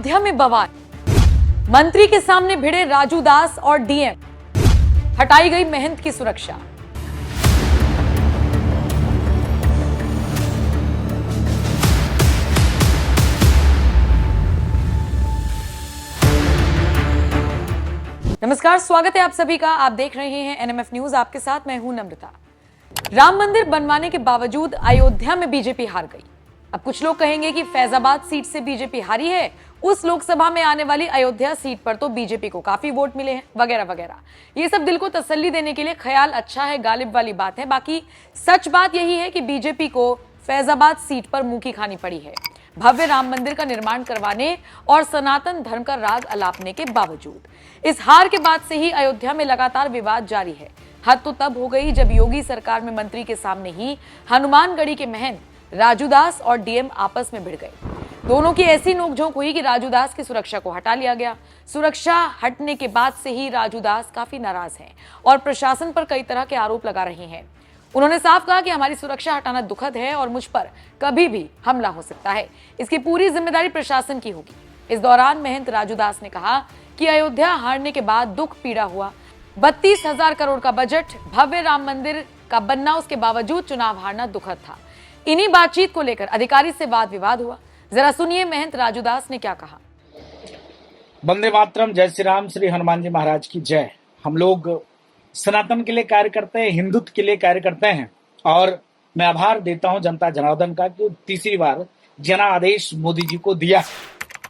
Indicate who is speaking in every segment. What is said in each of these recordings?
Speaker 1: अयोध्या में बवाल, मंत्री के सामने भिड़े राजू दास और डीएम, हटाई गई महंत की सुरक्षा। नमस्कार, स्वागत है आप सभी का। आप देख रहे हैं एनएमएफ न्यूज, आपके साथ मैं हूं नम्रता। राम मंदिर बनवाने के बावजूद अयोध्या में बीजेपी हार गई। अब कुछ लोग कहेंगे कि फैजाबाद सीट से बीजेपी हारी है, उस लोकसभा में आने वाली अयोध्या सीट पर तो बीजेपी को काफी वोट मिले हैं, वगैरह वगैरह। ये सब दिल को तसल्ली देने के लिए ख्याल अच्छा है, गालिब वाली बात है। बाकी सच बात यही है कि बीजेपी को फैजाबाद सीट पर मुंह की खानी पड़ी है, भव्य राम मंदिर का निर्माण करवाने और सनातन धर्म का राग अलापने के बावजूद। इस हार के बाद से ही अयोध्या में लगातार विवाद जारी है। हद तो तब हो गई जब योगी सरकार में मंत्री के सामने ही हनुमानगढ़ी के महंत राजू दास और डीएम आपस में भिड़ गए। दोनों की ऐसी नोकझोंक हुई कि राजू दास की सुरक्षा को हटा लिया गया। सुरक्षा हटने के बाद से ही राजू दास काफी नाराज हैं और प्रशासन पर कई तरह के आरोप लगा रहे हैं। उन्होंने साफ कहा कि हमारी सुरक्षा हटाना दुखद है और मुझ पर कभी भी हमला हो सकता है, इसकी पूरी जिम्मेदारी प्रशासन की होगी। इस दौरान महंत राजू दास ने कहा कि अयोध्या हारने के बाद दुख पीड़ा हुआ। 32,000 करोड़ का बजट, भव्य राम मंदिर का बनना, उसके बावजूद चुनाव हारना दुखद था। इन्हीं बातचीत को लेकर अधिकारी से वाद विवाद हुआ। जरा सुनिए महंत राजू दास ने क्या कहा।
Speaker 2: वंदे मातरम, जय श्री राम, श्री हनुमान जी महाराज की जय। हम लोग सनातन के लिए कार्य करते हैं, हिंदुत्व के लिए कार्य करते हैं और मैं आभार देता हूं जनता जनार्दन का कि तीसरी बार जनादेश मोदी जी को दिया।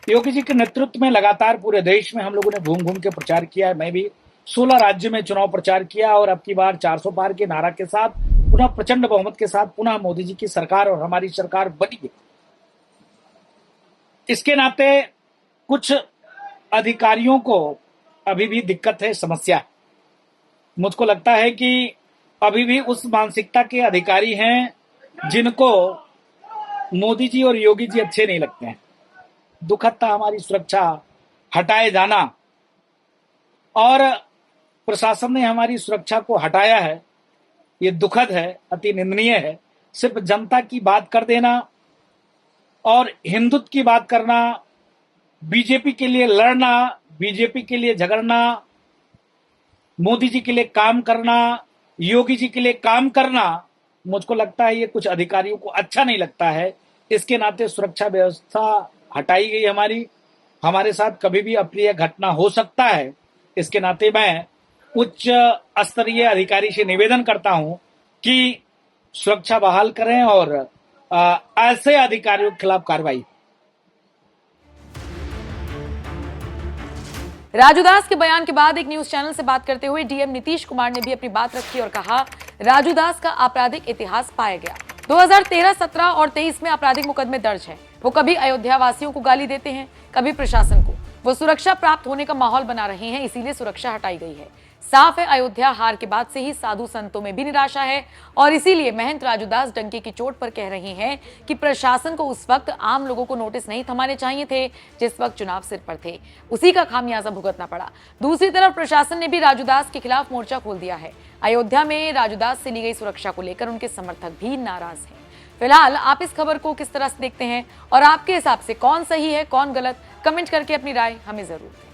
Speaker 2: योगी जी के नेतृत्व में लगातार पूरे देश में हम लोगों ने घूम घूम के प्रचार किया है। मैं भी 16 राज्य में चुनाव प्रचार किया और अब की बार 400 पार के नारा के साथ पुनः प्रचंड बहुमत के साथ पुनः मोदी जी की सरकार और हमारी सरकार बनी है। इसके नाते कुछ अधिकारियों को अभी भी दिक्कत है, समस्या है। मुझको लगता है कि अभी भी उस मानसिकता के अधिकारी हैं जिनको मोदी जी और योगी जी अच्छे नहीं लगते हैं। दुखद था हमारी सुरक्षा हटाए जाना और प्रशासन ने हमारी सुरक्षा को हटाया है, ये दुखद है, अति निंदनीय है। सिर्फ जनता की बात कर देना और हिंदुत्व की बात करना, बीजेपी के लिए लड़ना, बीजेपी के लिए झगड़ना, मोदी जी के लिए काम करना, योगी जी के लिए काम करना, मुझको लगता है ये कुछ अधिकारियों को अच्छा नहीं लगता है। इसके नाते सुरक्षा व्यवस्था हटाई गई हमारे साथ कभी भी अप्रिय घटना हो सकता है। इसके नाते मैं उच्च स्तरीय अधिकारी से निवेदन करता हूं कि सुरक्षा बहाल करें और ऐसे अधिकारियों के खिलाफ कार्रवाई।
Speaker 1: राजू दास के बयान के बाद एक न्यूज चैनल से बात करते हुए डीएम नीतीश कुमार ने भी अपनी बात रखी और कहा, राजू दास का आपराधिक इतिहास पाया गया। 2013, 17 और 23 में आपराधिक मुकदमे दर्ज हैं। वो कभी अयोध्या वासियों को गाली देते हैं, कभी प्रशासन को। वो सुरक्षा प्राप्त होने का माहौल बना रहे हैं, इसीलिए सुरक्षा हटाई गई है। साफ है, अयोध्या हार के बाद से ही साधु संतों में भी निराशा है और इसीलिए महंत राजू दास डंके की चोट पर कह रहे हैं कि प्रशासन को उस वक्त आम लोगों को नोटिस नहीं थमाने चाहिए थे जिस वक्त चुनाव सिर पर थे, उसी का खामियाजा भुगतना पड़ा। दूसरी तरफ प्रशासन ने भी राजू दास के खिलाफ मोर्चा खोल दिया है। अयोध्या में राजू दास से ली गई सुरक्षा को लेकर उनके समर्थक भी नाराज हैं। फिलहाल आप इस खबर को किस तरह से देखते हैं और आपके हिसाब से कौन सही है कौन गलत, कमेंट करके अपनी राय हमें जरूर दें।